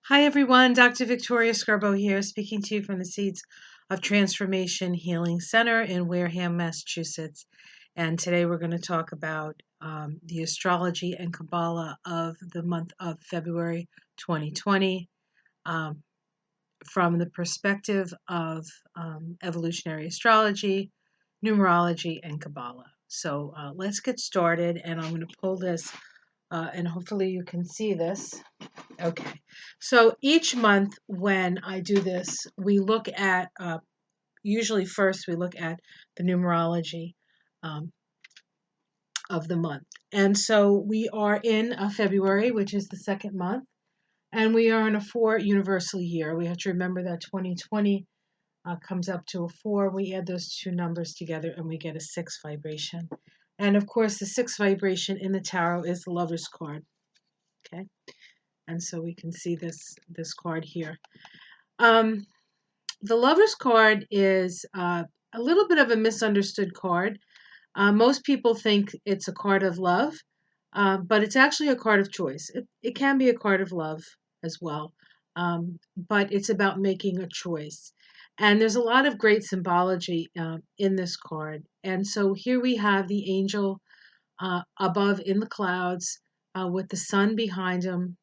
Hi, everyone. Dr. Victoria Scarborough here, speaking to you from the Seeds of Transformation Healing Center in Wareham, Massachusetts. And today we're going to talk about the astrology and Kabbalah of the month of February 2020 um, from the perspective of evolutionary astrology, numerology, and Kabbalah. So let's get started, and I'm going to pull this, and hopefully you can see this. Okay, so each month when I do this, we look at, usually first we look at the numerology um, of the month. And so we are in February, which is the second month, and we are in a 4 universal year. We have to remember that 2020 comes up to a 4. We add those two numbers together and we get a 6 vibration. And of course, the 6 vibration in the tarot is the Lover's card. Okay, and so we can see this card here. The Lover's card is a little bit of a misunderstood card. Most people think it's a card of love, but it's actually a card of choice. It can be a card of love as well, but it's about making a choice. And there's a lot of great symbology in this card. And so here we have the angel above in the clouds with the sun behind him,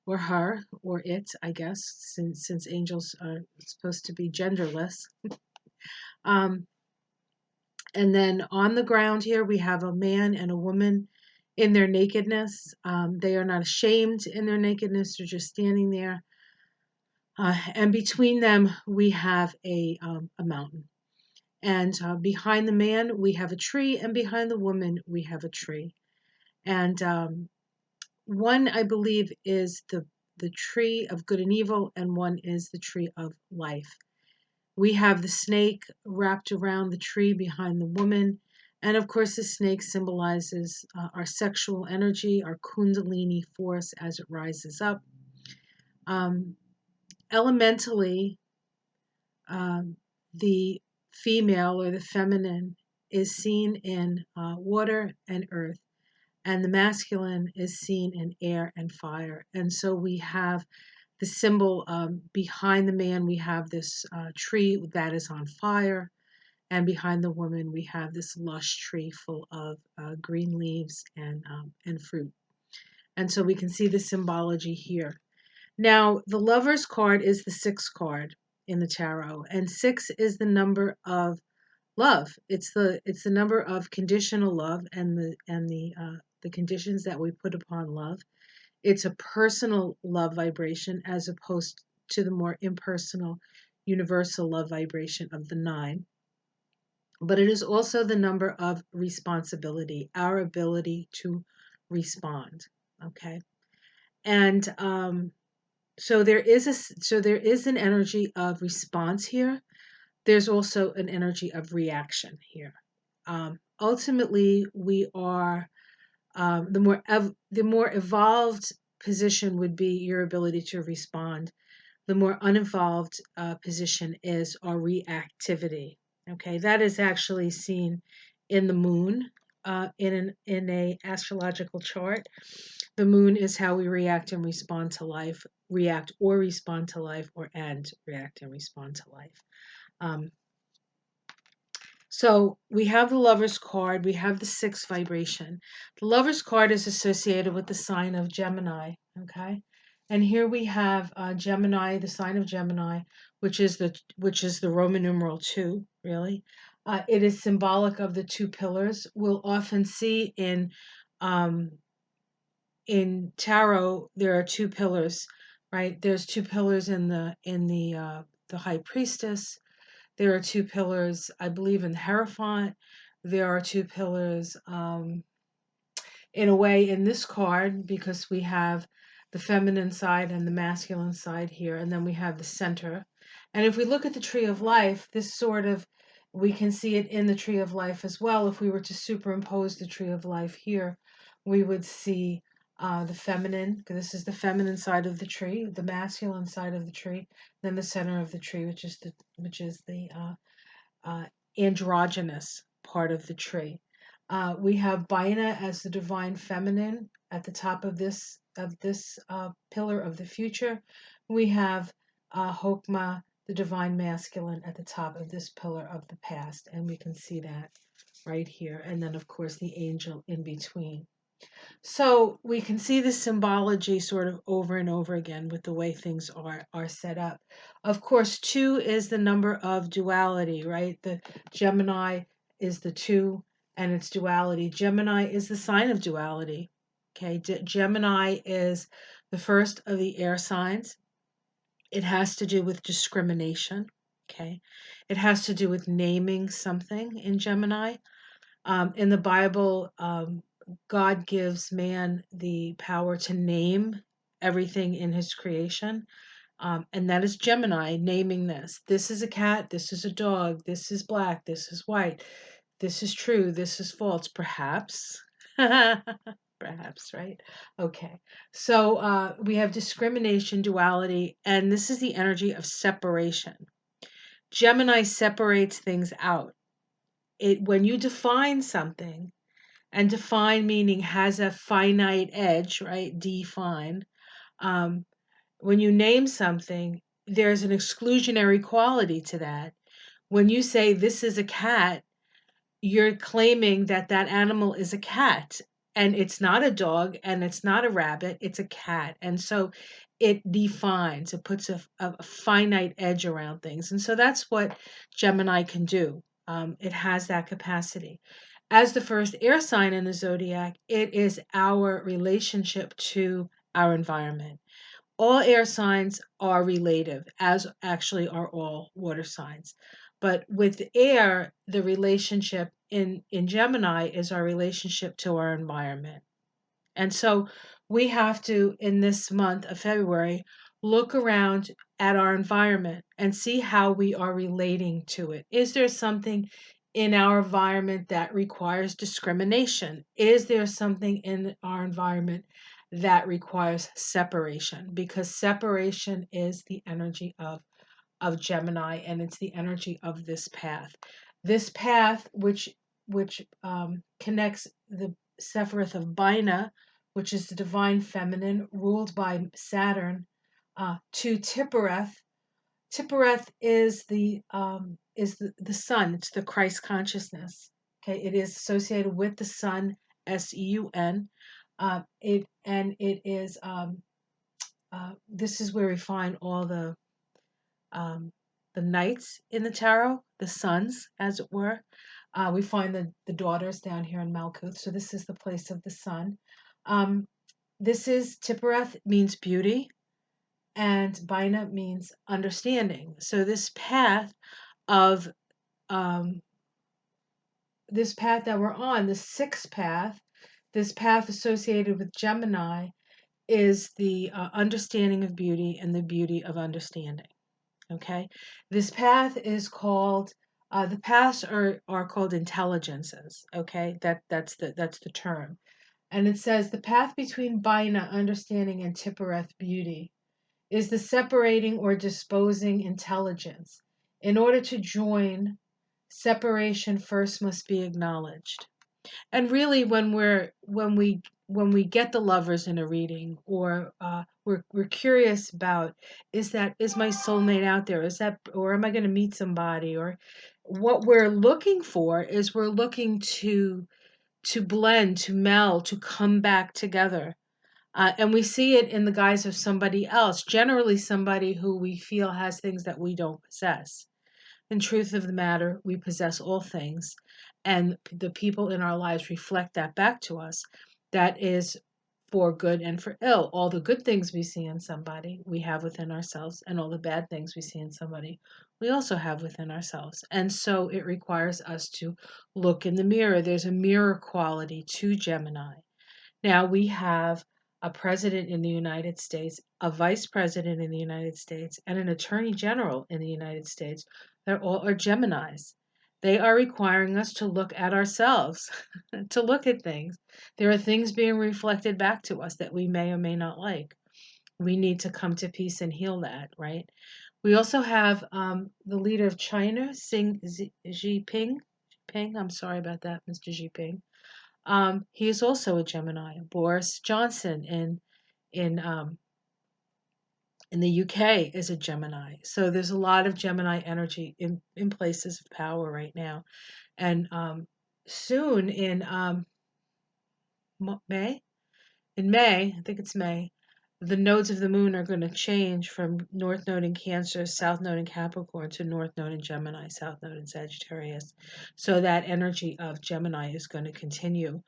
or her, or it, I guess, since angels are supposed to be genderless. Um, and then on the ground here, we have a man and a woman in their nakedness. They are not ashamed in their nakedness, they're just standing there. And between them, we have a mountain. And behind the man, we have a tree, and behind the woman, we have a tree. And one, I believe, is the tree of good and evil, and one is the tree of life. We have the snake wrapped around the tree behind the woman. And of course, the snake symbolizes our sexual energy, our Kundalini force as it rises up. Um, Elementally, the female or the feminine is seen in water and earth, and the masculine is seen in air and fire. And so we have the symbol behind the man, we have this tree that is on fire, and behind the woman, we have this lush tree full of green leaves and fruit. And so we can see the symbology here. Now, the Lover's card is the 6th card in the tarot, and 6 is the number of love. It's the number of conditional love and the conditions that we put upon love. It's a personal love vibration as opposed to the more impersonal universal love vibration of the 9. But it is also the number of responsibility, our ability to respond. Okay, and so there is an energy of response here. There's also an energy of reaction here. Ultimately, we are the more evolved position would be your ability to respond. The more uninvolved position is our reactivity. Okay, that is actually seen in the moon in a astrological chart. The moon is how we react and respond to life, react or respond to life, or and react and respond to life. Um, so we have the Lover's card, we have the 6th vibration. The Lover's card is associated with the sign of Gemini, okay? And here we have Gemini, the sign of Gemini, which is the Roman numeral 2, really. It is symbolic of the 2 pillars. We'll often see um, in tarot there are 2 pillars, right? There's 2 pillars in the High Priestess. There are 2 pillars, I believe, in the Hierophant. There are 2 pillars, in a way, in this card, because we have the feminine side and the masculine side here, and then we have the center. And if we look at the Tree of Life, we can see it in the Tree of Life as well. If we were to superimpose the Tree of Life here, we would see the feminine, because this is the feminine side of the tree, the masculine side of the tree, then the center of the tree, which is the uh, androgynous part of the tree. We have Baina as the divine feminine at the top of this pillar of the future, we have Hokmah, the divine masculine, at the top of this pillar of the past, and we can see that right here, and then of course the angel in between. So we can see the symbology sort of over and over again with the way things are set up. Of course, two is the number of duality, right? The Gemini is the two and its duality. Gemini is the sign of duality. Okay, Gemini is the first of the air signs. It has to do with discrimination. Okay, it has to do with naming something in Gemini. In the Bible, God gives man the power to name everything in his creation. And that is Gemini naming this. This is a cat, this is a dog, this is black, this is white, this is true, this is false, perhaps. Perhaps, right? Okay. So we have discrimination, duality, and this is the energy of separation. Gemini separates things out. When you define something, and define meaning has a finite edge, right? Define. Um, when you name something, there's an exclusionary quality to that. When you say this is a cat, you're claiming that that animal is a cat, and it's not a dog and it's not a rabbit, it's a cat. And so it defines, it puts a finite edge around things. And so that's what Gemini can do. It has that capacity. As the first air sign in the zodiac, it is our relationship to our environment. All air signs are relative, as actually are all water signs. But with air, the relationship in Gemini is our relationship to our environment. And so we have to, in this month of February, look around at our environment and see how we are relating to it. Is there something in our environment that requires discrimination? Is there something in our environment that requires separation? Because separation is the energy of Gemini, and it's the energy of this path. This path, which connects the Sephiroth of Bina, which is the divine feminine ruled by Saturn, to Tiphereth. Tiphereth is the sun. It's the Christ consciousness. Okay, it is associated with the sun, Seun. It is this is where we find all um, the knights in the tarot, the sons, as it were. We find the daughters down here in Malkuth. So this is the place of the sun. Um, this is Tiphereth means beauty, and Bina means understanding. So of um, this path that we're on, the sixth path, this path associated with Gemini, is the understanding of beauty and the beauty of understanding. Okay, this path is called the paths are called intelligences. Okay, that's the term, and it says the path between Bina understanding and Tiphereth beauty is the separating or disposing intelligence. In order to join, separation first must be acknowledged. And really, when we get the lovers in a reading, or we're curious about, is my soulmate out there? Is that, or am I going to meet somebody? Or what we're looking for is we're looking to blend, to meld, to come back together. And we see it in the guise of somebody else, generally somebody who we feel has things that we don't possess. In truth of the matter, we possess all things, and the people in our lives reflect that back to us. That is for good and for ill. All the good things we see in somebody, we have within ourselves, and all the bad things we see in somebody, we also have within ourselves. And so it requires us to look in the mirror. There's a mirror quality to Gemini. Now we have a president in the United States, a vice president in the United States, and an attorney general in the United States that all are Geminis. They are requiring us to look at ourselves, to look at things. There are things being reflected back to us that we may or may not like. We need to come to peace and heal that, right? We also have the leader of China, Xi Jinping. I'm sorry about that, Mr. Jinping. He is also a Gemini. Boris Johnson in the UK is a Gemini. So there's a lot of Gemini energy in places of power right now. And soon May, in May, I think it's May, the nodes of the moon are going to change from North Node in Cancer, South Node in Capricorn to North Node in Gemini, South Node in Sagittarius. So that energy of Gemini is going to continue.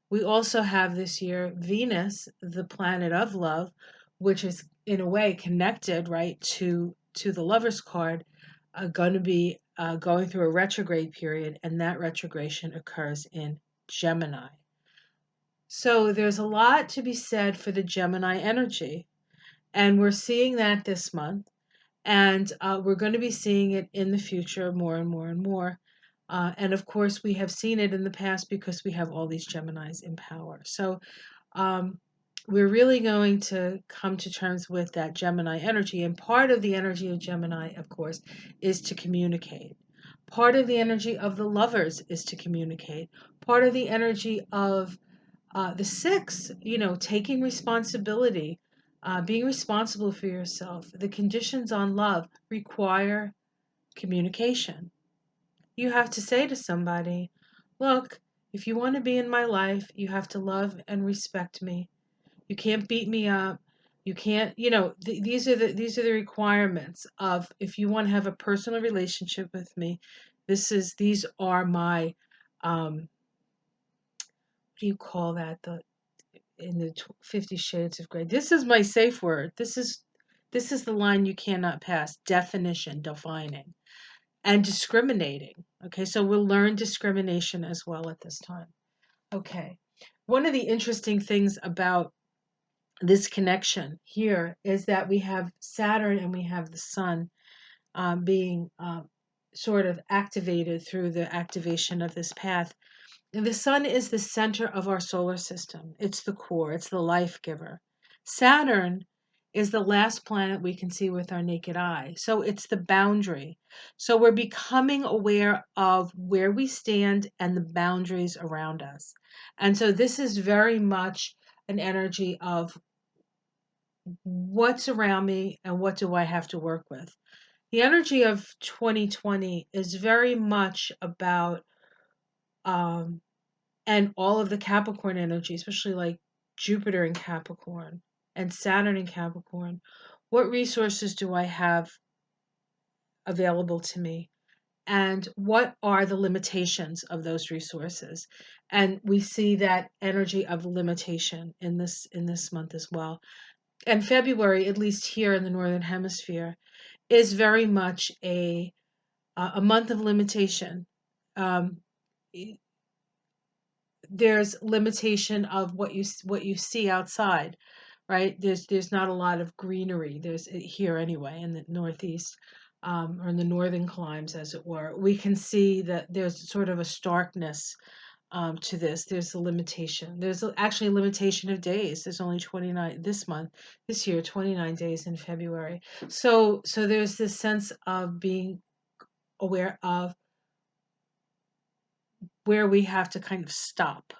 We also have this year Venus, the planet of love, which is in a way connected, right, to the Lover's card, going to be going through a retrograde period, and that retrogradation occurs in Gemini. So there's a lot to be said for the Gemini energy, and we're seeing that this month, and we're going to be seeing it in the future more and more and more. And of course, we have seen it in the past because we have all these Geminis in power. So um, we're really going to come to terms with that Gemini energy. And part of the energy of Gemini, of course, is to communicate. Part of the energy of the lovers is to communicate. Part of the energy of the six, taking responsibility, being responsible for yourself. The conditions on love require communication. You have to say to somebody, look, if you want to be in my life, you have to love and respect me. You can't beat me up. You can't, these are the requirements of if you want to have a personal relationship with me. These are my what do you call that? In the 50 Shades of Grey. This is my safe word. This is the line you cannot pass. Definition, defining, and discriminating. Okay, so we'll learn discrimination as well at this time. Okay, one of the interesting things about this connection here is that we have Saturn and we have the Sun being sort of activated through the activation of this path. And the Sun is the center of our solar system. It's the core, it's the life giver. Saturn is the last planet we can see with our naked eye. So it's the boundary. So we're becoming aware of where we stand and the boundaries around us. And so this is very much an energy of what's around me and what do I have to work with. The energy of 2020 is very much about and all of the Capricorn energy, especially like Jupiter in Capricorn and Saturn in Capricorn. What resources do I have available to me? And what are the limitations of those resources? And we see that energy of limitation in this month as well. And February, at least here in the Northern Hemisphere, is very much a month of limitation. Um, there's limitation of what you see outside, right? There's not a lot of greenery. There's here anyway in the Northeast, or in the northern climes, as it were. We can see that there's sort of a starkness to this. There's a limitation. There's actually a limitation of days. There's only 29 this year, 29 days in February. So there's this sense of being aware of where we have to kind of stop.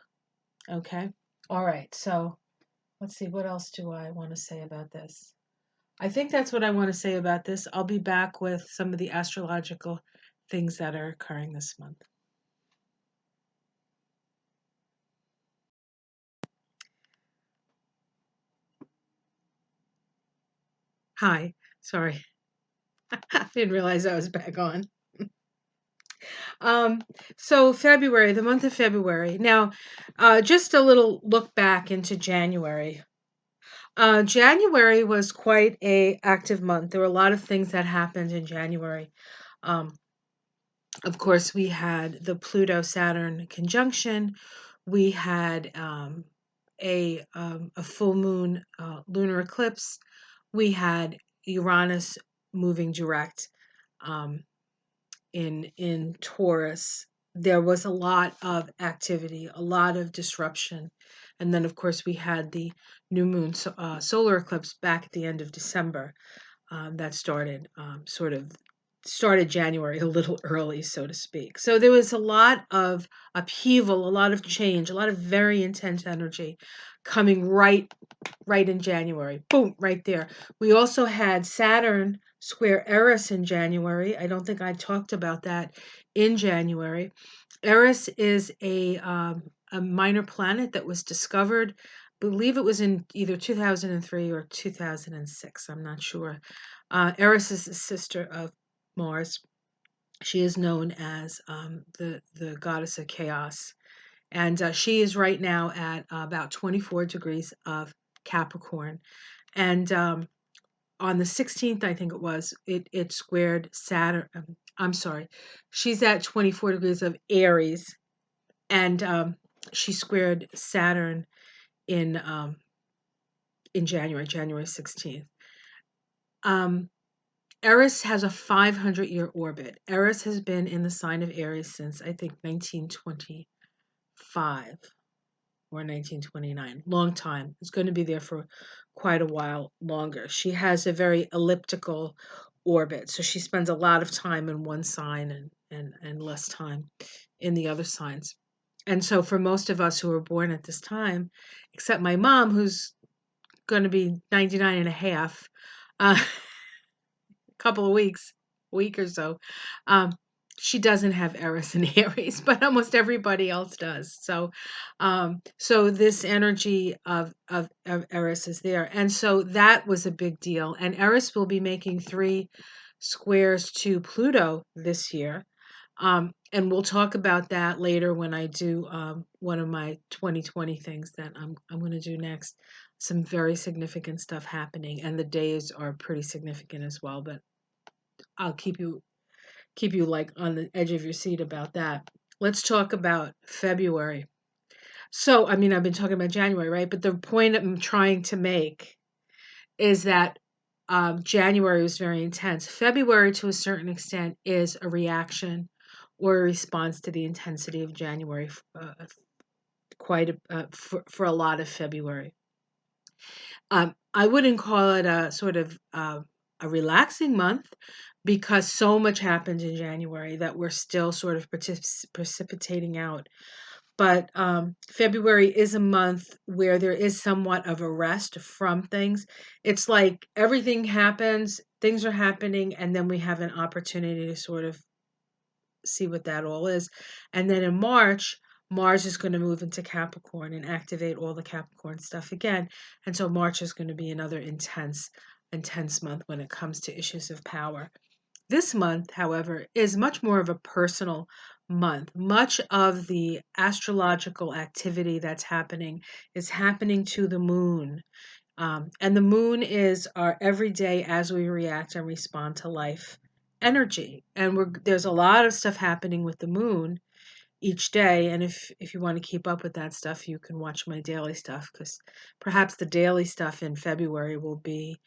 Okay. All right. So let's see, what else do I want to say about this? I think that's what I want to say about this. I'll be back with some of the astrological things that are occurring this month. Hi. Sorry. I didn't realize I was back on. Um, so February, the month of February. Now, just a little look back into January. January was quite a active month. There were a lot of things that happened in January. Um, of course, we had the Pluto Saturn conjunction. We had a full moon lunar eclipse. We had Uranus moving direct in Taurus. There was a lot of activity, a lot of disruption. And then, of course, we had the new moon solar eclipse back at the end of December that started sort of started January a little early, so to speak. So there was a lot of upheaval, a lot of change, a lot of very intense energy coming right in January. Boom, right there. We also had Saturn square Eris in January. I don't think I talked about that in January. Eris is a minor planet that was discovered, I believe it was in either 2003 or 2006. I'm not sure. Eris is the sister of Mars. She is known as the goddess of chaos, and she is right now at about 24 degrees of Capricorn. And on the 16th, I think it was, it squared Saturn. I'm sorry, she's at 24 degrees of Aries, and she squared Saturn in um, in January 16th. Eris has a 500-year orbit. Eris has been in the sign of Aries since I think 1925 or 1929. Long time. It's going to be there for quite a while longer. She has a very elliptical orbit, so she spends a lot of time in one sign and less time in the other signs. And so for most of us who were born at this time, except my mom, who's going to be 99 and a half, couple of weeks, week or so. Um, she doesn't have Eris and Aries, but almost everybody else does. So this energy of Eris is there, and so that was a big deal. And Eris will be making 3 squares to Pluto this year. And we'll talk about that later when I do one of my 2020 things that I'm going to do next. Some very significant stuff happening, and the days are pretty significant as well. But I'll keep you like on the edge of your seat about that. Let's talk about February. So, I mean, I've been talking about January, right? But the point I'm trying to make is that January was very intense. February, to a certain extent, is a reaction or a response to the intensity of January, for a lot of February. I wouldn't call it a sort of a relaxing month because so much happened in January that we're still sort of precipitating out. But February is a month where there is somewhat of a rest from things. It's like everything happens, things are happening, and then we have an opportunity to sort of see what that all is. And then in March, Mars is going to move into Capricorn and activate all the Capricorn stuff again. And so March is going to be another intense month when it comes to issues of power. This month, however, is much more of a personal month. Much of the astrological activity that's happening is happening to the moon. And the moon is our everyday as we react and respond to life energy. And there's a lot of stuff happening with the moon each day. And if you want to keep up with that stuff, you can watch my daily stuff because perhaps the daily stuff in February will be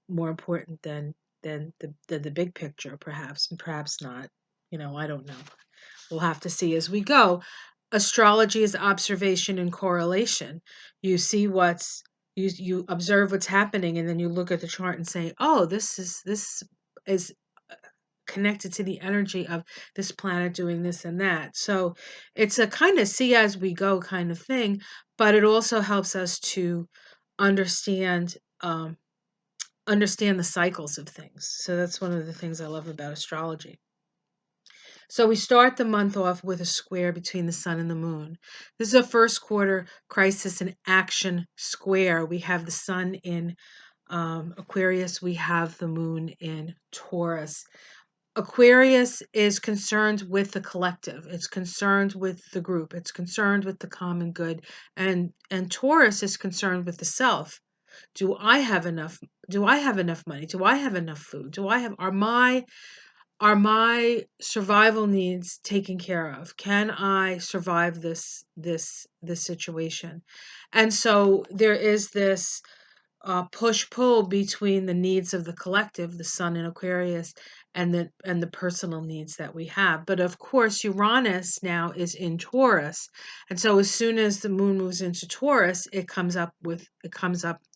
more important than the big picture, perhaps, and perhaps not. I don't know. We'll have to see as we go. Astrology is observation and correlation. You see you observe what's happening, and then you look at the chart and say, "Oh, this is connected to the energy of this planet doing this and that." So it's a kind of see as we go kind of thing, but it also helps us to understand um, understand the cycles of things. So that's one of the things I love about astrology. So we start the month off with a square between the sun and the moon. This is a first quarter crisis and action square. We have the sun in Aquarius, we have the moon in Taurus. Aquarius is concerned with the collective. It's concerned with the group. It's concerned with the common good. And Taurus is concerned with the self. Do I have enough money? Do I have enough food? Do I have are my survival needs taken care of? Can I survive this situation? And so there is this push pull between the needs of the collective, the sun in Aquarius, and the personal needs that we have. But of course, Uranus now is in Taurus, and so as soon as the moon moves into Taurus, it comes up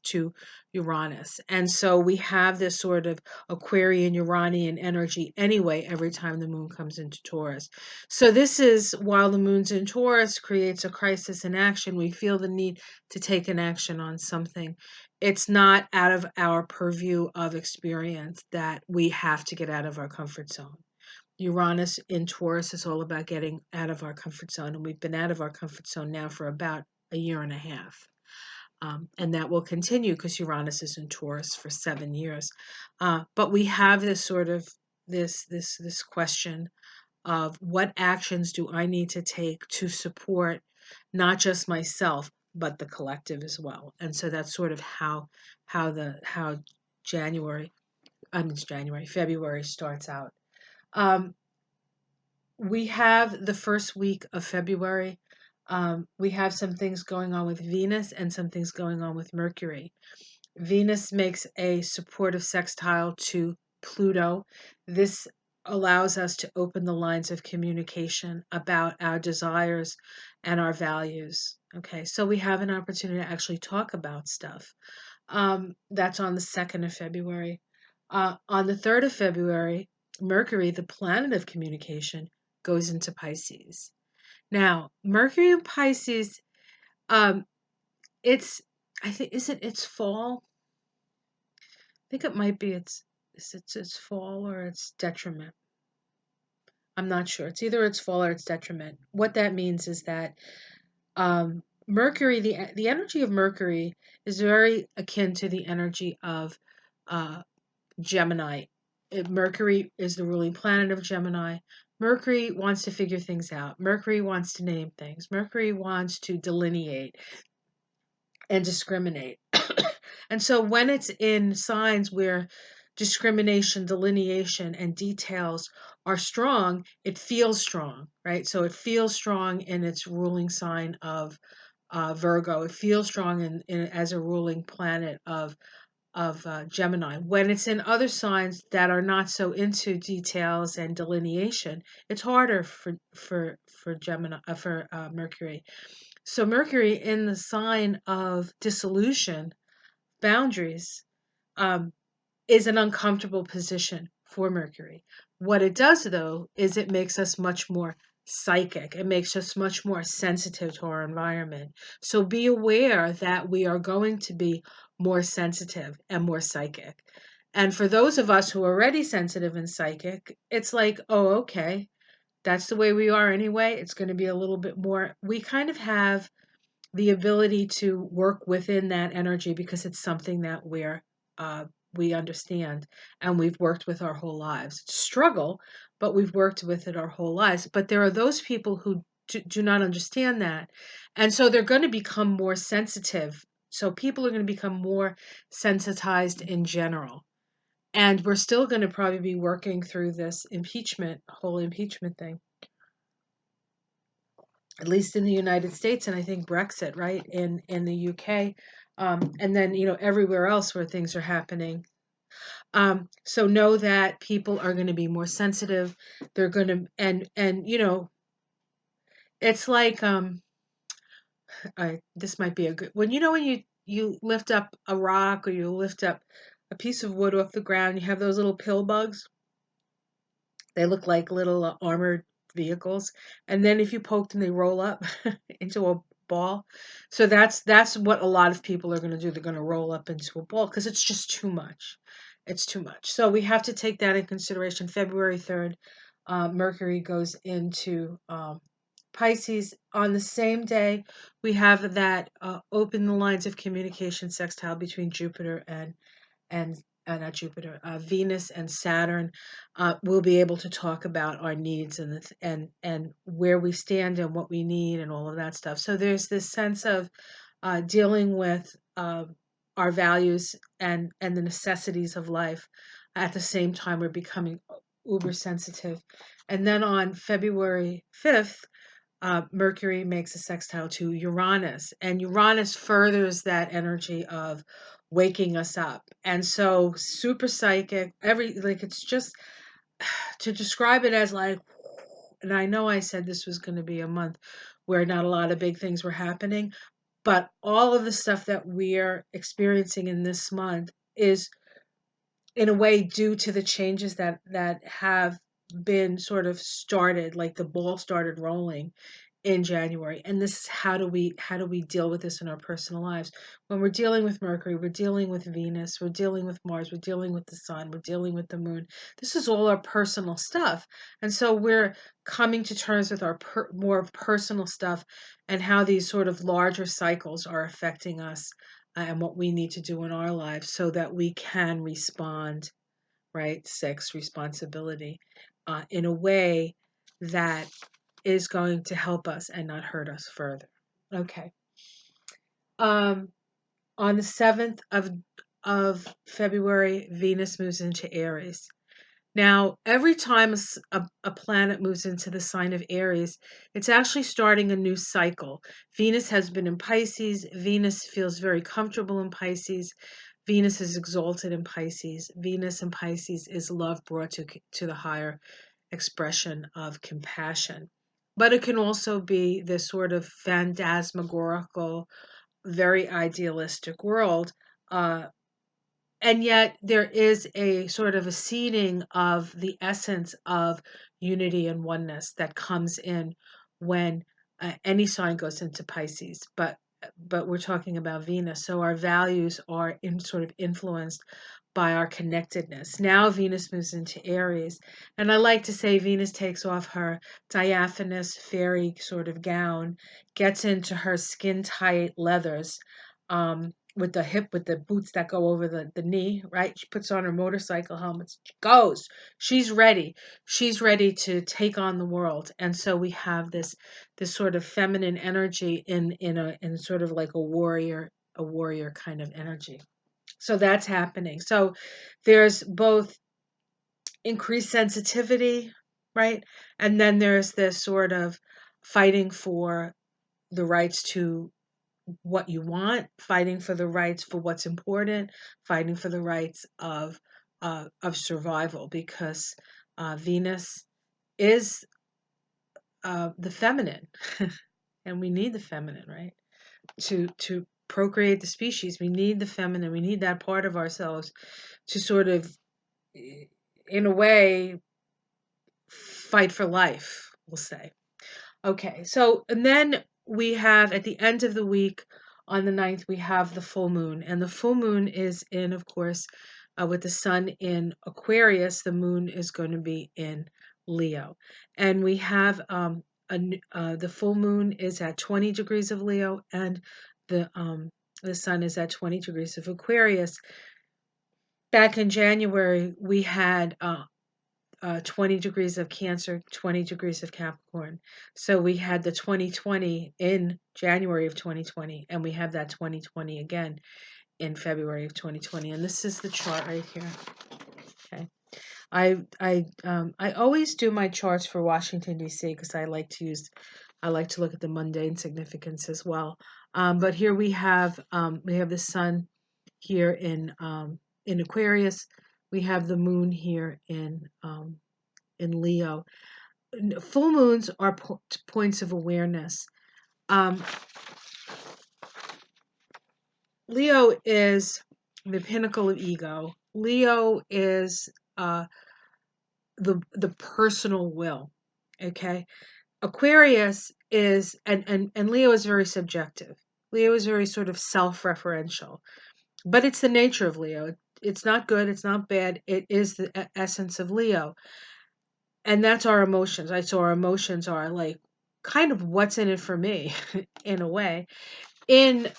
to Uranus, and so we have this sort of Aquarian Uranian energy anyway every time the moon comes into Taurus. So this is, while the moon's in Taurus, creates a crisis in action. We feel the need to take an action on something. It's not out of our purview of experience that we have to get out of our comfort zone. Uranus in Taurus is all about getting out of our comfort zone, and we've been out of our comfort zone now for about a year and a half. And that will continue because Uranus is in Taurus for 7 years. But we have this sort of this question of what actions do I need to take to support not just myself but the collective as well. And so that's sort of how January, February starts out. We have the first week of February. We have some things going on with Venus and some things going on with Mercury. Venus makes a supportive sextile to Pluto. This allows us to open the lines of communication about our desires and our values. Okay, so we have an opportunity to actually talk about stuff. That's on the 2nd of February. On the 3rd of February, Mercury, the planet of communication, goes into Pisces. Now, Mercury in Pisces, um, it's, I think, it's fall? I think it might be it's fall or it's detriment. I'm not sure. It's either it's fall or it's detriment. What that means is that Mercury, the energy of Mercury is very akin to the energy of uh, Gemini. Mercury is the ruling planet of Gemini. Mercury wants to figure things out. Mercury wants to name things. Mercury wants to delineate and discriminate. And so when it's in signs where discrimination, delineation, and details are strong, it feels strong, right? So it feels strong in its ruling sign of Virgo. It feels strong as a ruling planet of Gemini. When it's in other signs that are not so into details and delineation, it's harder for Gemini for Mercury. So Mercury in the sign of dissolution, boundaries, um, is an uncomfortable position for Mercury. What it does, though, is it makes us much more psychic. It makes us much more sensitive to our environment. So be aware that we are going to be more sensitive and more psychic. And for those of us who are already sensitive and psychic, it's like, oh, okay, that's the way we are anyway. It's going to be a little bit more. We kind of have the ability to work within that energy because it's something that we understand and we've worked with our whole lives. It's a struggle, but we've worked with it our whole lives. But there are those people who do not understand that, and so they're going to become more sensitive. So people are going to become more sensitized in general. And we're still going to probably be working through this whole impeachment thing, at least in the United States, and I think Brexit, right, in the UK, and then everywhere else where things are happening. So know that people are going to be more sensitive. They're going to and it's like this might be a good when you lift up a rock or you lift up a piece of wood off the ground, you have those little pill bugs. They look like little armored vehicles, and then if you poke them, they roll up into a ball. So that's what a lot of people are going to do. They're going to roll up into a ball because it's just too much. It's too much. So we have to take that in consideration. February 3rd, Mercury goes into Pisces. On the same day, we have that open the lines of communication sextile between Jupiter and not Jupiter, Venus and Saturn. We'll be able to talk about our needs and where we stand and what we need and all of that stuff. So there's this sense of dealing with our values and the necessities of life. At the same time, we're becoming uber sensitive. And then on February 5th, Mercury makes a sextile to Uranus, and Uranus furthers that energy of waking us up. And so, super psychic, it's just to describe it as like, and I know I said this was going to be a month where not a lot of big things were happening, but all of the stuff that we're experiencing in this month is in a way due to the changes that have been sort of started, like the ball started rolling in January. And this is how do we deal with this in our personal lives? When we're dealing with Mercury, we're dealing with Venus, we're dealing with Mars, we're dealing with the sun, we're dealing with the moon. This is all our personal stuff. And so we're coming to terms with our more personal stuff and how these sort of larger cycles are affecting us, and what we need to do in our lives so that we can respond, right? Six, responsibility, in a way that is going to help us and not hurt us further. Okay. Um, on the 7th of February, Venus moves into Aries. Now, every time a planet moves into the sign of Aries, it's actually starting a new cycle. Venus has been in Pisces. Venus feels very comfortable in Pisces. Venus is exalted in Pisces. Venus in Pisces is love brought to the higher expression of compassion. But it can also be this sort of phantasmagorical, very idealistic world. Uh, and yet there is a sort of a seeding of the essence of unity and oneness that comes in when any sign goes into Pisces. But we're talking about Venus, so our values are in sort of influenced by our connectedness. Now Venus moves into Aries, and I like to say Venus takes off her diaphanous fairy sort of gown, gets into her skin tight leathers, with the boots that go over the knee, right? She puts on her motorcycle helmet. She goes. She's ready. She's ready to take on the world. And so we have this sort of feminine energy in sort of like a warrior kind of energy. So that's happening. So there's both increased sensitivity, right? And then there's this sort of fighting for the rights to what you want, fighting for the rights for what's important, fighting for the rights of survival, because Venus is the feminine, and we need the feminine, right? To procreate the species, we need the feminine. We need that part of ourselves to sort of, in a way, fight for life. We'll say. Okay, so and then we have at the end of the week on the 9th, we have the full moon. And the full moon is in, of course, with the sun in Aquarius, the moon is going to be in Leo. And we have the full moon is at 20 degrees of Leo, and the sun is at 20 degrees of Aquarius. Back in January, we had 20 degrees of Cancer, 20 degrees of Capricorn. So we had the 2020 in January of 2020, and we have that 2020 again in February of 2020. And this is the chart right here. Okay. I always do my charts for Washington D.C. because I like to look at the mundane significance as well. But here we have the sun here in Aquarius. We have the moon here in Leo. Full moons are points of awareness. Um, Leo is the pinnacle of ego. Leo is the personal will. Okay, Aquarius is and Leo is very subjective. Leo is very sort of self-referential, but it's the nature of Leo. It's not good. It's not bad. It is the essence of Leo. And that's our emotions, right? So our emotions are like kind of what's in it for me in a way, in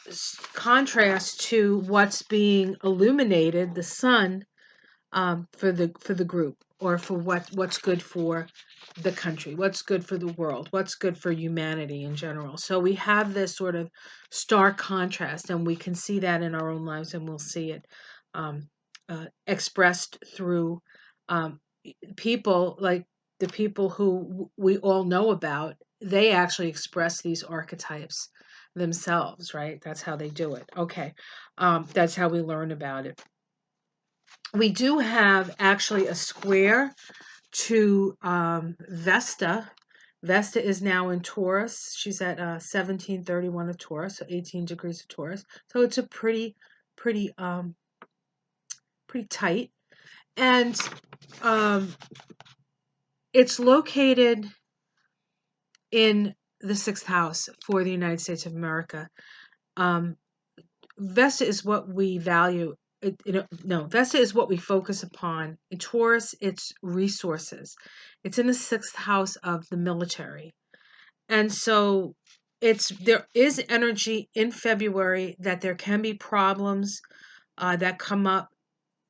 contrast to what's being illuminated, the sun, for the group, or for what's good for the country, what's good for the world, what's good for humanity in general. So we have this sort of stark contrast, and we can see that in our own lives, and we'll see it expressed through um, people like the people who we all know about. They actually express these archetypes themselves, right? That's how they do it. Okay. That's how we learn about it. We do have actually a square to Vesta. Vesta is now in Taurus. She's at 1731 of Taurus, so 18 degrees of Taurus. So it's a pretty, pretty tight. And um, it's located in the sixth house for the United States of America. Um, Vesta is what we value. No, Vesta is what we focus upon. In Taurus, it's resources. It's in the sixth house of the military. And so there is energy in February that there can be problems that come up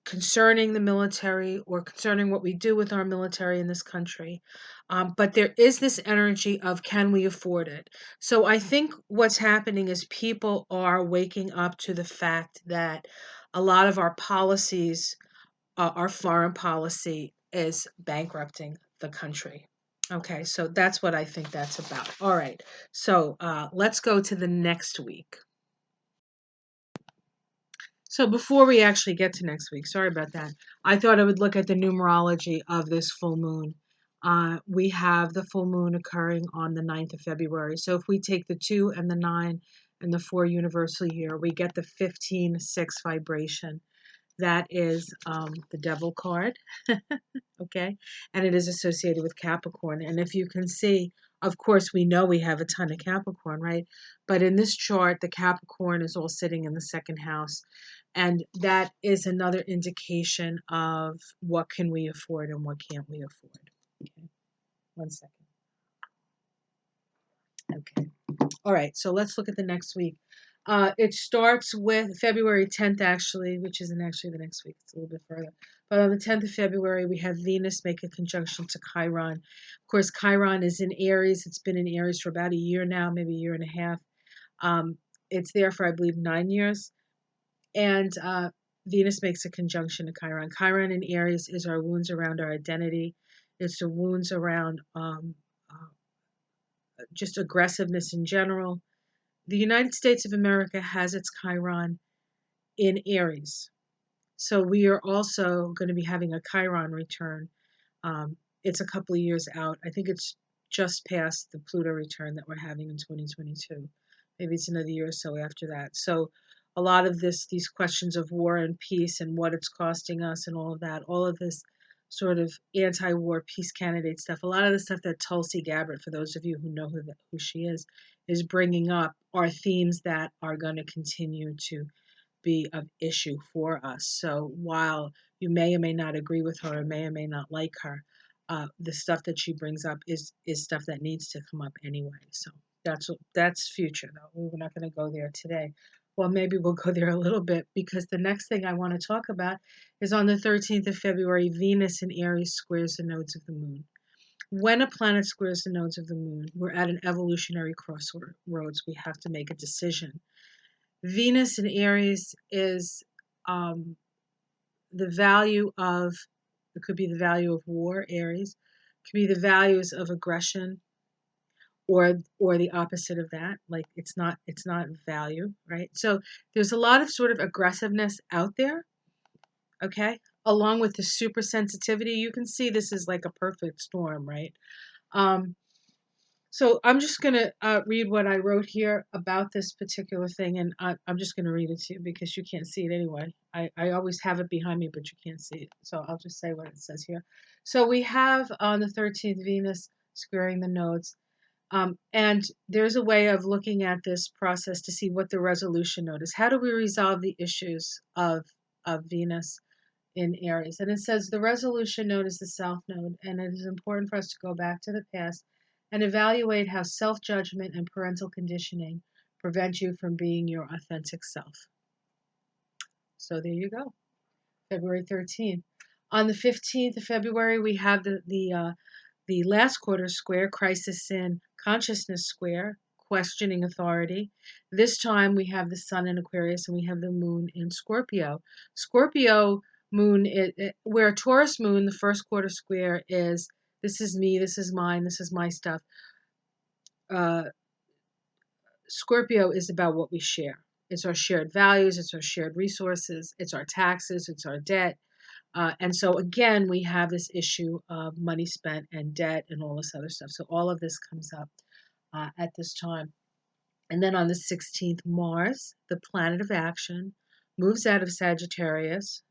concerning the military or concerning what we do with our military in this country. But there is this energy of can we afford it? So I think what's happening is people are waking up to the fact that a lot of our policies, our foreign policy, is bankrupting the country. Okay, so that's what I think that's about. All right, so let's go to the next week. So before we actually get to next week, sorry about that. I thought I would look at the numerology of this full moon. We have the full moon occurring on the 9th of February. So if we take the 2 and the 9 and the 4 universal year, we get the 15-6 vibration. That is the devil card, okay? And it is associated with Capricorn. And if you can see, of course, we know we have a ton of Capricorn, right? But in this chart, the Capricorn is all sitting in the second house. And that is another indication of what can we afford and what can't we afford. Okay, 1 second. Okay. All right, so let's look at the next week. It starts with February 10th, actually, which isn't actually the next week. It's a little bit further. But on the 10th of February, we have Venus make a conjunction to Chiron. Of course, Chiron is in Aries. It's been in Aries for about a year now, maybe a year and a half. It's there for, I believe, 9 years. And Venus makes a conjunction to Chiron. Chiron in Aries is our wounds around our identity. It's the wounds around just aggressiveness in general. The United States of America has its Chiron in Aries. So we are also going to be having a Chiron return. It's a couple of years out. I think it's just past the Pluto return that we're having in 2022. Maybe it's another year or so after that. So a lot of these questions of war and peace and what it's costing us and all of this sort of anti-war peace candidate stuff, a lot of the stuff that Tulsi Gabbard, for those of you who know who she is bringing up are themes that are going to continue to be of issue for us. So while you may or may not agree with her or may not like her, the stuff that she brings up is stuff that needs to come up anyway. So that's future though. We're not going to go there today. Well, maybe we'll go there a little bit because the next thing I want to talk about is on the 13th of February, Venus in Aries squares the nodes of the moon. When a planet squares the nodes of the moon, we're at an evolutionary crossroads. We have to make a decision. Venus in Aries is the value of, it could be the value of war, Aries, it could be the values of aggression, or the opposite of that, like it's not value, right? So there's a lot of sort of aggressiveness out there, okay, along with the super sensitivity. You can see this is like a perfect storm, right? So I'm just going to read what I wrote here about this particular thing, and I'm just going to read it to you because you can't see it anyway. I always have it behind me, but you can't see it. So I'll just say what it says here. So we have on the 13th Venus squaring the nodes, and there's a way of looking at this process to see what the resolution node is. How do we resolve the issues of Venus in Aries? And it says the resolution node is the South node, and it is important for us to go back to the past and evaluate how self-judgment and parental conditioning prevent you from being your authentic self. So there you go, February 13th. On the 15th of February, we have the last quarter square, crisis in consciousness square, questioning authority. This time we have the sun in Aquarius and we have the moon in Scorpio. Scorpio moon, where Taurus moon, the first quarter square is, this is me, this is mine, this is my stuff. Scorpio is about what we share. It's our shared values, it's our shared resources, it's our taxes, it's our debt. And so again, we have this issue of money spent and debt and all this other stuff. So all of this comes up at this time. And then on the 16th, Mars, the planet of action, moves out of Sagittarius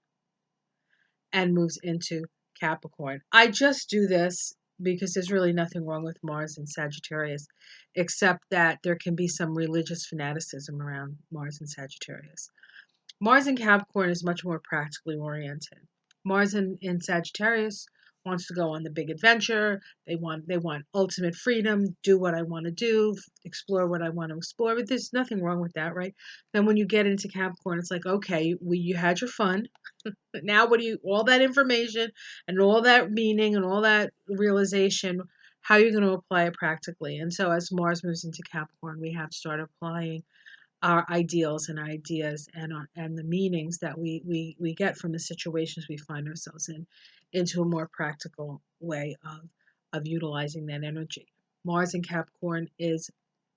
and moves into Capricorn. I just do this because there's really nothing wrong with Mars and Sagittarius, except that there can be some religious fanaticism around Mars and Sagittarius. Mars in Capricorn is much more practically oriented. Mars in Sagittarius wants to go on the big adventure. They want ultimate freedom, do what I want to do, explore what I want to explore. But there's nothing wrong with that, right? Then when you get into Capricorn, it's like, okay, you had your fun. But now what do you all that information and all that meaning and all that realization, how are you going to apply it practically? And so as Mars moves into Capricorn, we have to start applying our ideals and ideas and the meanings that we get from the situations we find ourselves in into a more practical way of utilizing that energy. Mars in Capricorn is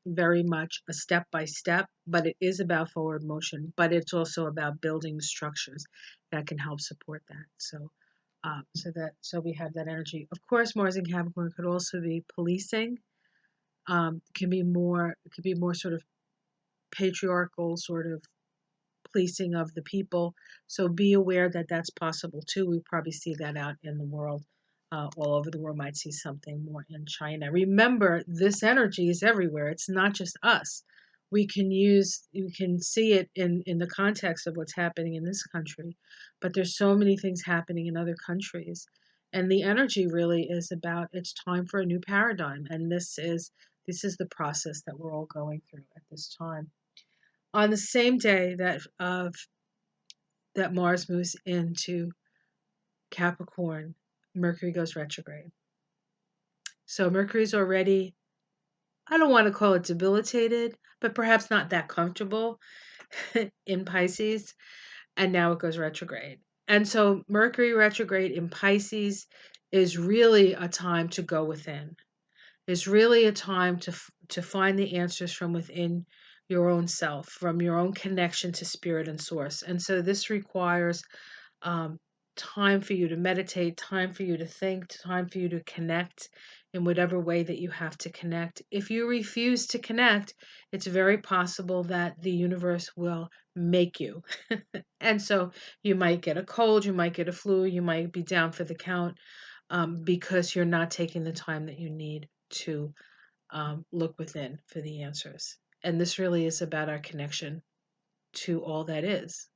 very much a step by step, but it is about forward motion, but it's also about building structures that can help support that. So we have that energy. Of course, Mars in Capricorn could also be policing. It could be more sort of patriarchal sort of policing of the people. So be aware that that's possible too. We probably see that out in the world, all over the world. Might see something more in China. Remember, this energy is everywhere. It's not just us. We can see it in the context of what's happening in this country, but there's so many things happening in other countries. And the energy really is about it's time for a new paradigm. And this is the process that we're all going through at this time. On the same day that Mars moves into Capricorn, Mercury goes retrograde. So Mercury's already, I don't want to call it debilitated, but perhaps not that comfortable in Pisces, and now it goes retrograde. And so Mercury retrograde in Pisces is really a time to go within. Is really a time to find the answers from within your own self, from your own connection to spirit and source. And so this requires um, time for you to meditate, time for you to think, time for you to connect in whatever way that you have to connect. If you refuse to connect, it's very possible that the universe will make you. And so you might get a cold, you might get a flu, you might be down for the count because you're not taking the time that you need to look within for the answers. And this really is about our connection to all that is,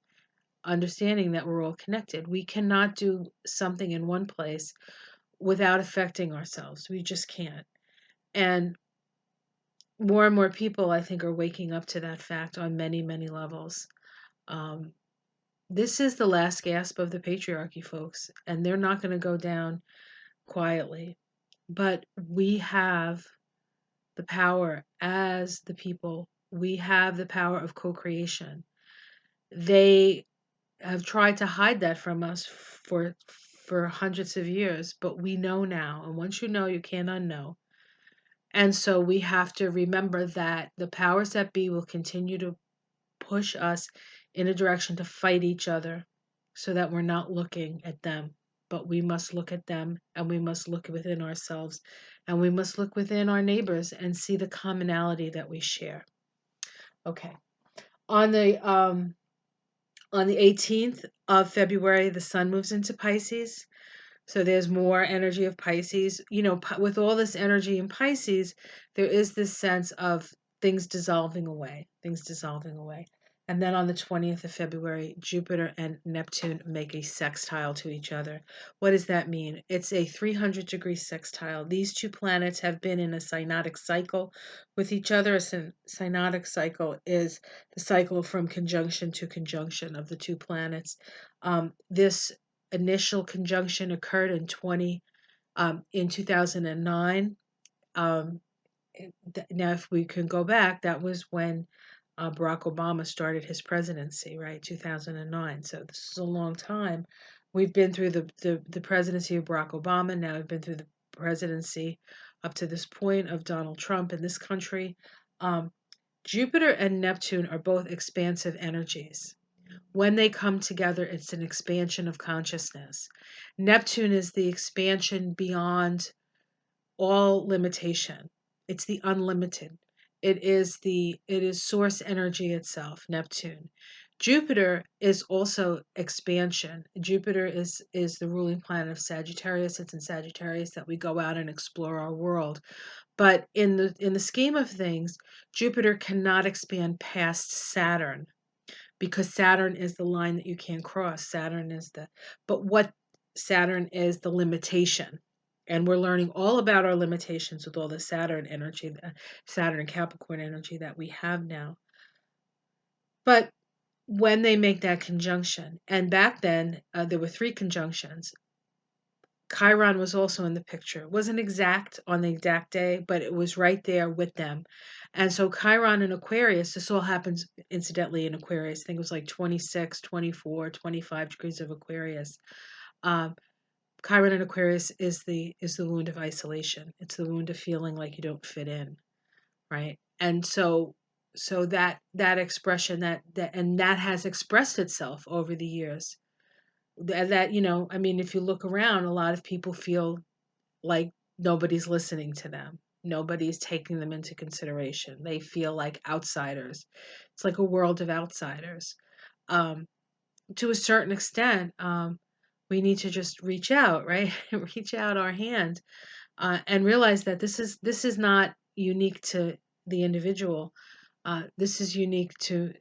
understanding that we're all connected. We cannot do something in one place without affecting ourselves. We just can't. And more people, I think, are waking up to that fact on many, many levels. Um, this is the last gasp of the patriarchy, folks, and they're not going to go down quietly. But we have the power as the people. We have the power of co creation. They have tried to hide that from us for hundreds of years, but we know now. And once you know, you can't unknow. And so we have to remember that the powers that be will continue to push us in a direction to fight each other so that we're not looking at them. But we must look at them and we must look within ourselves and we must look within our neighbors and see the commonality that we share. Okay. On the um on the 18th of February, the sun moves into Pisces. So there's more energy of Pisces. With all this energy in Pisces, there is this sense of things dissolving away, things dissolving away. And then on the 20th of February, Jupiter and Neptune make a sextile to each other. What does that mean? It's a 300-degree sextile. These two planets have been in a synodic cycle with each other. A synodic cycle is the cycle from conjunction to conjunction of the two planets. This initial conjunction occurred in 2009. Um, Now, if we can go back, that was when Barack Obama started his presidency, right? 2009. So this is a long time. We've been through the presidency of Barack Obama. Now we've been through the presidency up to this point of Donald Trump in this country. Um, Jupiter and Neptune are both expansive energies. When they come together, it's an expansion of consciousness. Neptune is the expansion beyond all limitation. It's the unlimited. It is source energy itself, Neptune. Jupiter is also expansion. Jupiter is the ruling planet of Sagittarius. It's in Sagittarius that we go out and explore our world. But in the scheme of things, Jupiter cannot expand past Saturn because Saturn is the line that you can't cross. But what Saturn is the limitation. And we're learning all about our limitations with all the Saturn energy, the Saturn and Capricorn energy that we have now. But when they make that conjunction, and back then there were three conjunctions. Chiron was also in the picture. It wasn't exact on the exact day, but it was right there with them. And so Chiron in Aquarius, this all happens incidentally in Aquarius. I think it was like 26, 24, 25 degrees of Aquarius. Um, Chiron in Aquarius is the wound of isolation. It's the wound of feeling like you don't fit in, right? And so that expression that has expressed itself over the years. That I mean, if you look around, a lot of people feel like nobody's listening to them. Nobody's taking them into consideration. They feel like outsiders. It's like a world of outsiders. Um, to a certain extent, we need to just reach out, right? Reach out our hand and realize that this is not unique to the individual. This is unique to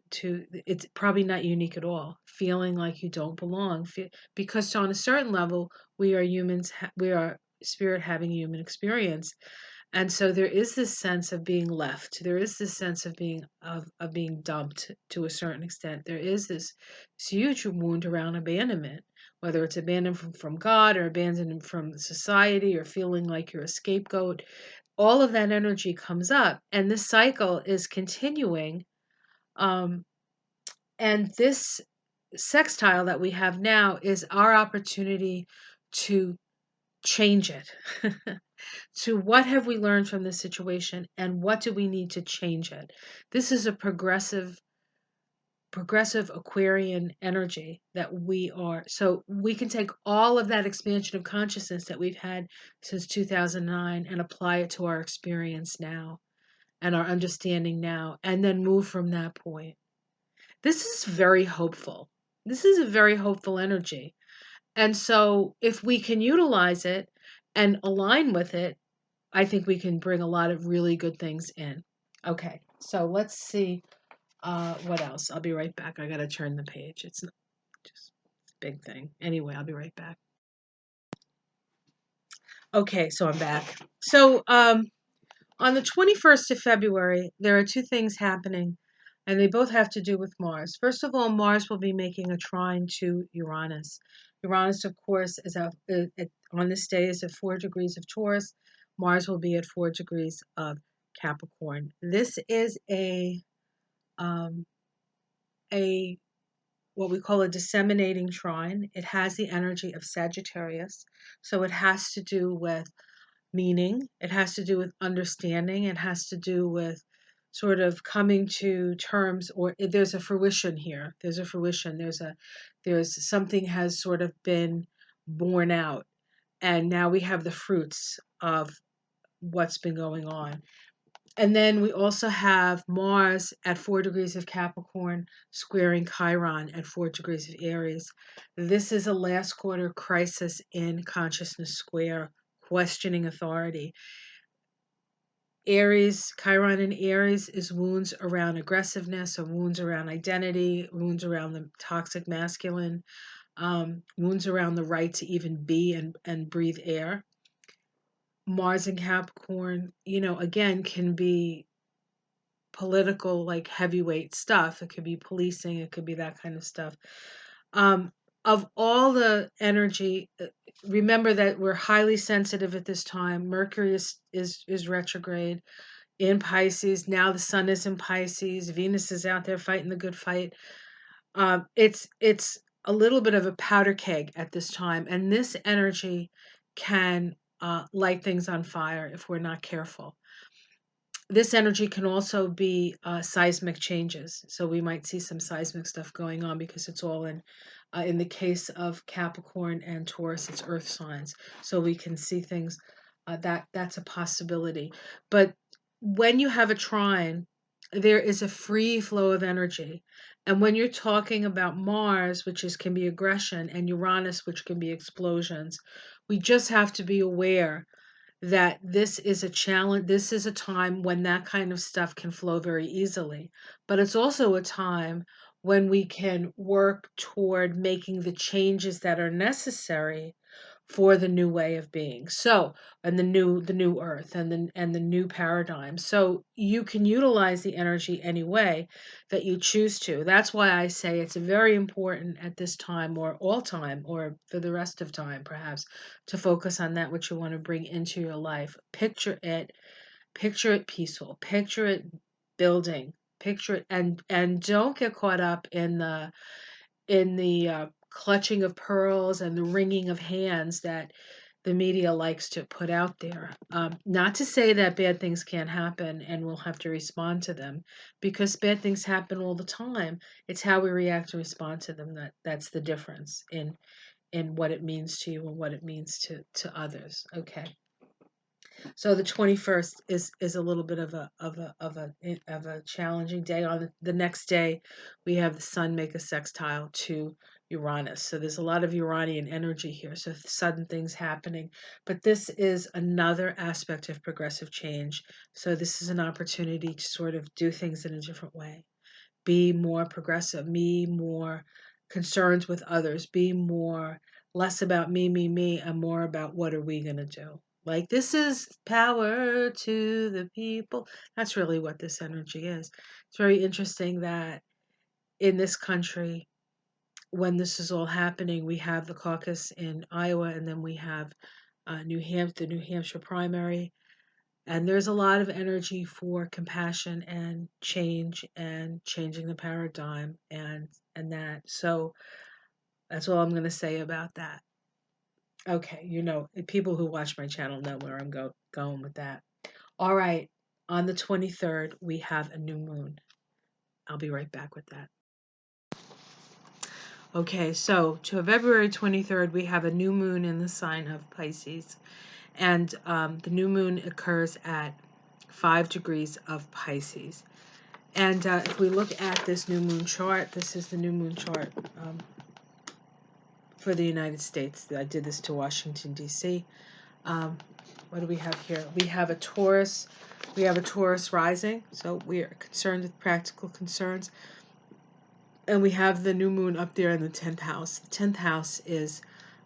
it's probably not unique at all. Feeling like you don't belong, because on a certain level, we are humans. We are spirit having a human experience, and so there is this sense of being left. There is this sense of being dumped to a certain extent. There is this huge wound around abandonment, whether it's abandonment from God or abandonment from society or feeling like you're a scapegoat. All of that energy comes up, and this cycle is continuing. Um, and this sextile that we have now is our opportunity to change it. To what have we learned from this situation and what do we need to change it? This is a progressive Aquarian energy that we are. So we can take all of that expansion of consciousness that we've had since 2009 and apply it to our experience now and our understanding now, and then move from that point. This is very hopeful. This is a very hopeful energy. And so if we can utilize it and align with it, I think we can bring a lot of really good things in. Okay, so let's see what else. I'll be right back. I got to turn the page. It's not just a big thing. Anyway, I'll be right back. Okay, so I'm back. So on the 21st of February, there are two things happening, and they both have to do with Mars. First of all, Mars will be making a trine to Uranus. Uranus, of course, on this day is at 4 degrees of Taurus. Mars will be at 4 degrees of Capricorn. This is um, a what we call a disseminating trine. It has the energy of Sagittarius, so it has to do with meaning. It has to do with understanding. It has to do with sort of coming to terms, or there's a fruition here. There's a fruition. There's something has sort of been borne out, and now we have the fruits of what's been going on. And then we also have Mars at 4 degrees of Capricorn squaring Chiron at 4 degrees of Aries. This is a last quarter crisis in consciousness square, questioning authority. Aries, Chiron in Aries is wounds around aggressiveness or wounds around identity, wounds around the toxic masculine, wounds around the right to even be and breathe air. Mars in Capricorn, again, can be political, like heavyweight stuff. It could be policing, it could be that kind of stuff. Um, of all the energy, remember that we're highly sensitive at this time. Mercury is retrograde in Pisces. Now the sun is in Pisces. Venus is out there fighting the good fight. It's a little bit of a powder keg at this time, and this energy can light things on fire if we're not careful. this energy can also be seismic changes. So we might see some seismic stuff going on because it's all in the case of Capricorn and Taurus, it's earth signs. So we can see things that's a possibility. But when you have a trine, there is a free flow of energy. And when you're talking about Mars, which is can be aggression, and Uranus, which can be explosions, we just have to be aware that this is a challenge. This is a time when that kind of stuff can flow very easily. But it's also a time when we can work toward making the changes that are necessary for the new way of being. So, and the new earth and the new paradigm. So you can utilize the energy any way that you choose to. That's why I say it's very important at this time or all time or for the rest of time perhaps to focus on that which you want to bring into your life. Picture it peaceful, picture it building, picture it and don't get caught up in the clutching of pearls and the wringing of hands that the media likes to put out there. Not to say that bad things can't happen and we'll have to respond to them, because bad things happen all the time. It's how we react and respond to them that's the difference in what it means to you and what it means to others. Okay. So the 21st is a little bit of a challenging day. On the next day, we have the sun make a sextile to Uranus. So there's a lot of Uranian energy here. So sudden things happening. But this is another aspect of progressive change. So this is an opportunity to sort of do things in a different way. Be more progressive, be more concerned with others, be more less about me, and more about what are we going to do. Like, this is power to the people. That's really what this energy is. It's very interesting that in this country, when this is all happening, we have the caucus in Iowa, and then we have the New Hampshire primary, and there's a lot of energy for compassion and change and changing the paradigm and that. So that's all I'm going to say about that. Okay, people who watch my channel know where I'm going with that. All right, on the 23rd, we have a new moon. I'll be right back with that. Okay, so to February 23rd, we have a new moon in the sign of Pisces. And the new moon occurs at 5 degrees of Pisces. And if we look at this new moon chart, this is the new moon chart for the United States. I did this to Washington, D.C. What do we have here? We have a Taurus. We have a Taurus rising, so we are concerned with practical concerns. And we have the new moon up there in the 10th house. The 10th house is,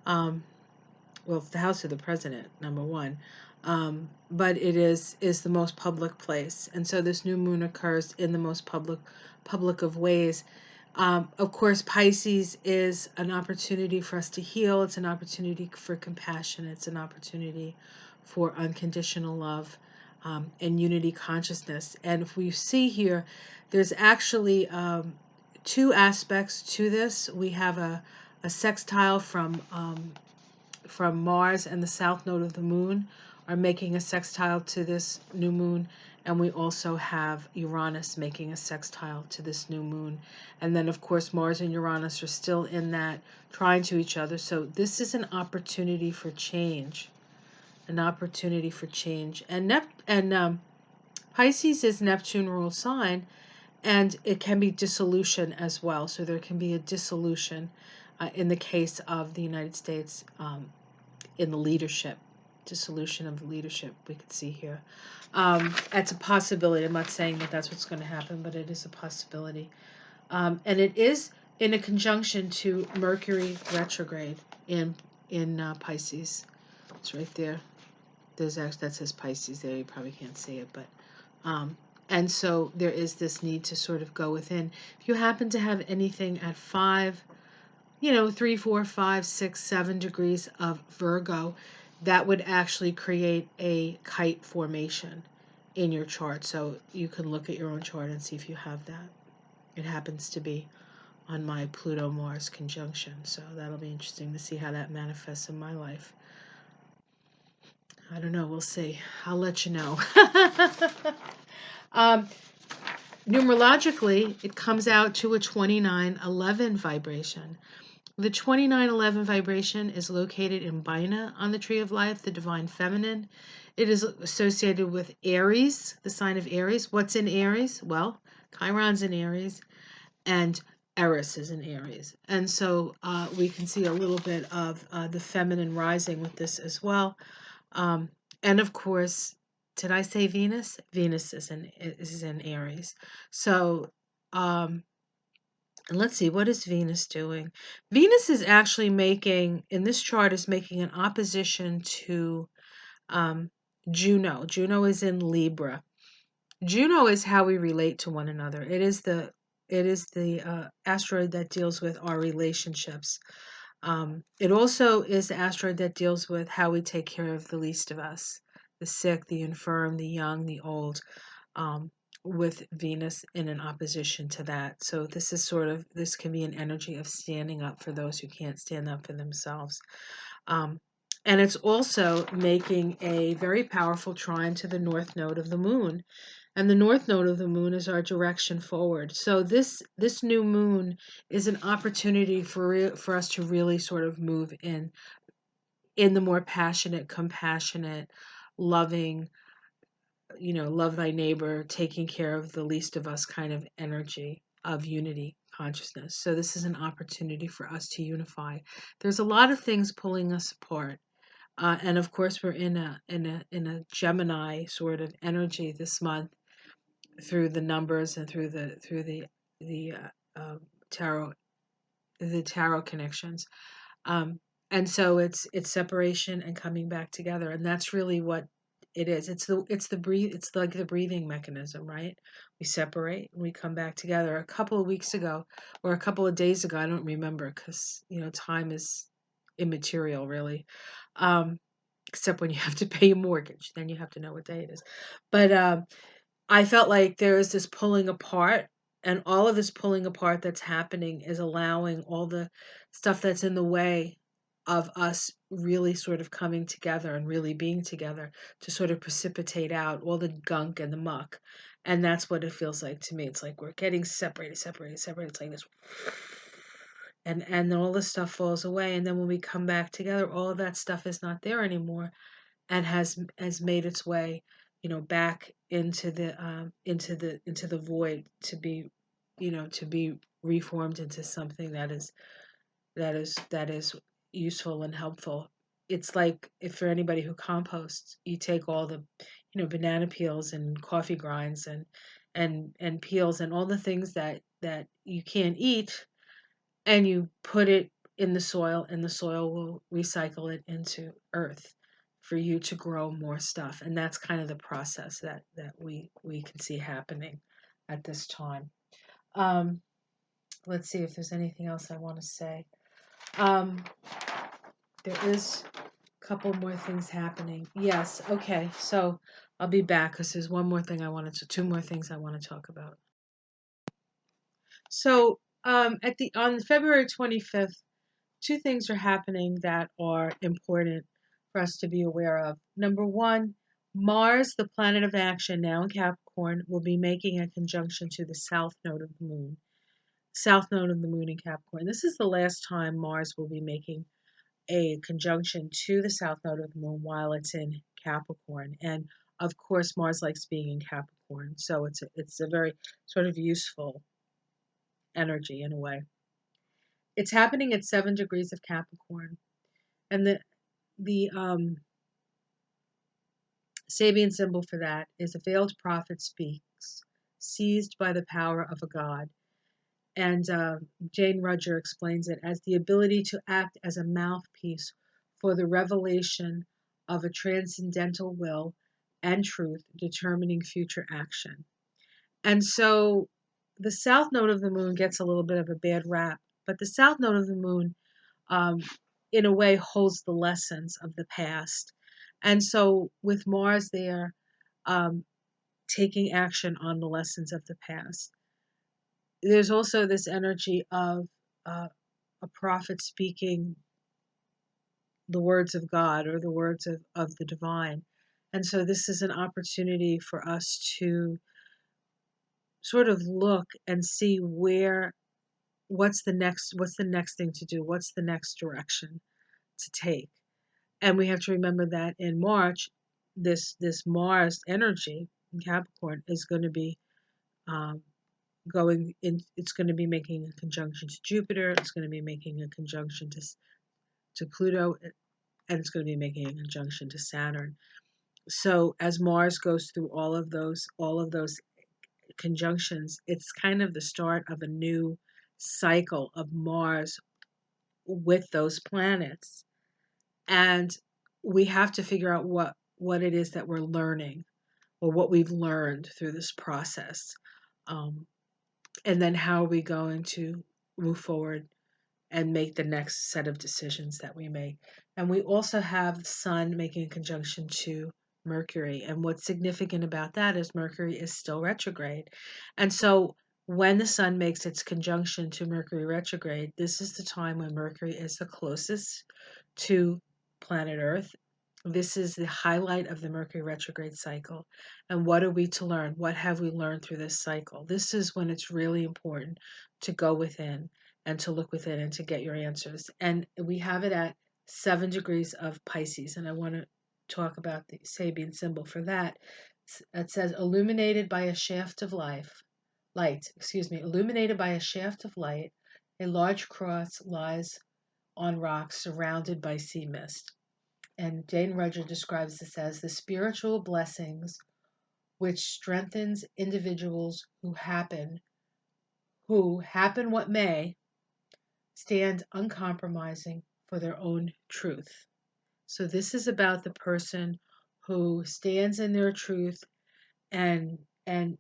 it's the house of the president, number one. But it is the most public place. And so this new moon occurs in the most public of ways. Of course, Pisces is an opportunity for us to heal. It's an opportunity for compassion. It's an opportunity for unconditional love and unity consciousness. And if we see here, there's actually two aspects to this. We have a sextile from Mars and the south node of the moon are making a sextile to this new moon, and we also have Uranus making a sextile to this new moon. And then, of course, Mars and Uranus are still in that trine to each other. So this is an opportunity for change, an opportunity for change. And Pisces is Neptune ruled sign, and it can be dissolution as well. So there can be a dissolution in the case of the United States in the leadership. Dissolution of the leadership we could see here. It's a possibility. I'm not saying that that's what's going to happen, but it is a possibility. And it is in a conjunction to Mercury retrograde in Pisces. It's right there. There's actually, that says Pisces there. You probably can't see it, but and so there is this need to sort of go within. If you happen to have anything at 5, 3, 4, 5, 6, 7 degrees of Virgo, that would actually create a kite formation in your chart. So you can look at your own chart and see if you have that. It happens to be on my Pluto-Mars conjunction. So that'll be interesting to see how that manifests in my life. I don't know. We'll see. I'll let you know. Um, Numerologically, it comes out to a 2911 vibration. The 2911 vibration is located in Bina on the Tree of Life, the Divine Feminine. It is associated with Aries, the sign of Aries. What's in Aries? Well, Chiron's in Aries, and Eris is in Aries. And so we can see a little bit of the feminine rising with this as well. Um, and of course, did I say Venus? Venus is in Aries. So and let's see, what is Venus doing? Venus is actually making, in this chart, is making an opposition to um, Juno. Juno is in Libra. Juno is how we relate to one another. It is the asteroid that deals with our relationships. It also is the asteroid that deals with how we take care of the least of us, the sick, the infirm, the young, the old, um, with Venus in an opposition to that. So this can be an energy of standing up for those who can't stand up for themselves. Um, and it's also making a very powerful trine to the north node of the moon, and the north node of the moon is our direction forward. So this new moon is an opportunity for us to really sort of move in the more passionate, compassionate, loving, love thy neighbor, taking care of the least of us kind of energy of unity consciousness. So this is an opportunity for us to unify. There's a lot of things pulling us apart. And of course, we're in a Gemini sort of energy this month, through the numbers and through the tarot, the tarot connections. Um, and so it's separation and coming back together, and that's really what it is. It's like the breathing mechanism, right? We separate and we come back together. A couple of weeks ago, or a couple of days ago, I don't remember, because time is immaterial, really. Except when you have to pay a mortgage, then you have to know what day it is. But I felt like there is this pulling apart, and all of this pulling apart that's happening is allowing all the stuff that's in the way of us really sort of coming together and really being together to sort of precipitate out all the gunk and the muck. And that's what it feels like to me. It's like we're getting separated, separated, separated. It's like this. And then all this stuff falls away. And then when we come back together, all of that stuff is not there anymore, and has made its way, back into the void, to be reformed into something that is useful and helpful. It's like, if for anybody who composts, you take all the banana peels and coffee grinds and peels and all the things that you can't eat, and you put it in the soil, and the soil will recycle it into earth for you to grow more stuff. And that's kind of the process that we can see happening at this time. um, let's see if there's anything else I want to say. um, there is a couple more things happening. Yes, okay, so I'll be back, because there's two more things I want to talk about. So on February 25th, two things are happening that are important for us to be aware of. Number one, Mars, the planet of action, now in Capricorn, will be making a conjunction to the south node of the moon. South node of the moon in Capricorn. This is the last time Mars will be making a conjunction to the south node of the moon while it's in Capricorn. And of course, Mars likes being in Capricorn, so it's a very sort of useful energy in a way. It's happening at 7 degrees of Capricorn, and the Sabian symbol for that is a veiled prophet speaks, seized by the power of a god. And Jane Rudger explains it as the ability to act as a mouthpiece for the revelation of a transcendental will and truth determining future action. And so the south node of the moon gets a little bit of a bad rap, but the south node of the moon, um, in a way, holds the lessons of the past. And so with Mars there, um, taking action on the lessons of the past, there's also this energy of a prophet speaking the words of God, or the words of the divine. And so this is an opportunity for us to sort of look and see what's the next thing to do, what's the next direction to take. And we have to remember that in March, this Mars energy in Capricorn is going to be um, going in. It's going to be making a conjunction to Jupiter. It's going to be making a conjunction to Pluto, and it's going to be making a conjunction to Saturn. So as Mars goes through all of those conjunctions, it's kind of the start of a new cycle of Mars with those planets. And we have to figure out what it is that we're learning, or what we've learned through this process. Um, and then how are we going to move forward and make the next set of decisions that we make. And we also have the Sun making a conjunction to Mercury. And what's significant about that is Mercury is still retrograde. And so when the Sun makes its conjunction to Mercury retrograde, this is the time when Mercury is the closest to planet Earth. This is the highlight of the Mercury retrograde cycle. And what are we to learn? What have we learned through this cycle? This is when it's really important to go within and to look within and to get your answers. And we have it at 7 degrees of Pisces. And I want to talk about the Sabian symbol for that. It says, illuminated by a shaft of illuminated by a shaft of light, a large cross lies on rocks surrounded by sea mist. And Jane Rudger describes this as the spiritual blessings which strengthens individuals who happen what may, stand uncompromising for their own truth. So this is about the person who stands in their truth, and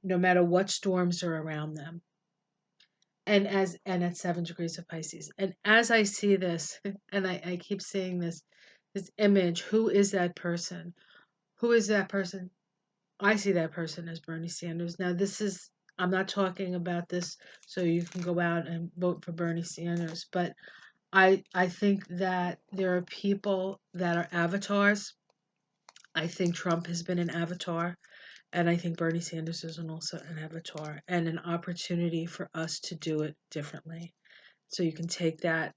no matter what storms are around them. And at 7 degrees of Pisces. And as I see this, and I keep seeing this image, who is that person? Who is that person? I see that person as Bernie Sanders. Now I'm not talking about this so you can go out and vote for Bernie Sanders, but I think that there are people that are avatars. I think Trump has been an avatar, and I think Bernie Sanders is also an avatar, and an opportunity for us to do it differently. So you can take that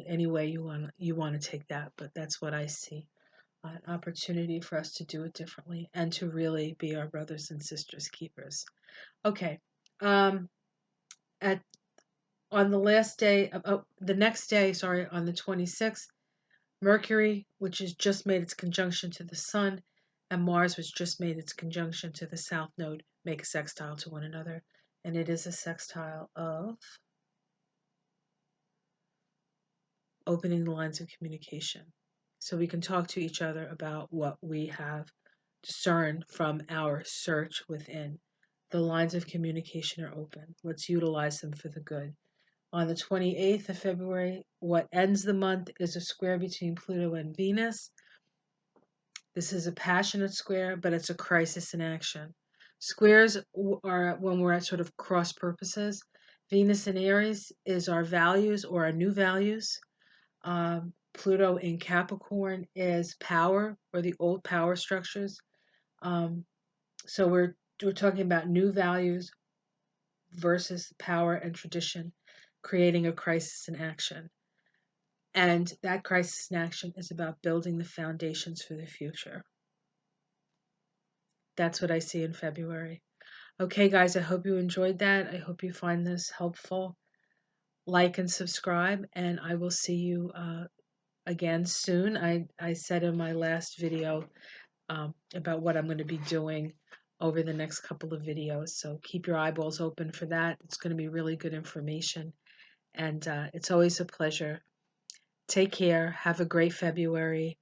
any way you want to take that, but that's what I see. An opportunity for us to do it differently and to really be our brothers and sisters keepers. Okay. Um, at on the last day of the next day, sorry, on the 26th, Mercury, which has just made its conjunction to the Sun, and Mars, which just made its conjunction to the South Node, make a sextile to one another. And it is a sextile of opening the lines of communication. So we can talk to each other about what we have discerned from our search within. The lines of communication are open. Let's utilize them for the good. On the 28th of February, what ends the month is a square between Pluto and Venus. This is a passionate square, but it's a crisis in action. Squares are when we're at sort of cross purposes. Venus in Aries is our values or our new values. Pluto in Capricorn is power or the old power structures. So we're talking about new values versus power and tradition, creating a crisis in action. And that crisis in action is about building the foundations for the future. That's what I see in February. Okay, guys, I hope you enjoyed that. I hope you find this helpful. Like and subscribe, and I will see you again soon. I said in my last video about what I'm going to be doing over the next couple of videos. So keep your eyeballs open for that. It's going to be really good information. And it's always a pleasure. Take care. Have a great February.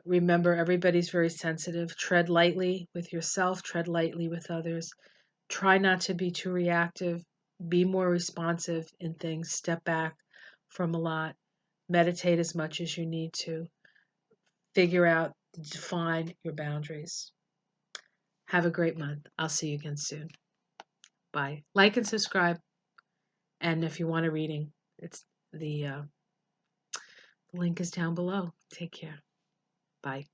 Remember, everybody's very sensitive. Tread lightly with yourself, tread lightly with others. Try not to be too reactive. Be more responsive in things. Step back from a lot. Meditate as much as you need to. Figure out, define your boundaries. Have a great month. I'll see you again soon. Bye. Like and subscribe. And if you want a reading, it's the link is down below. Take care. Bye.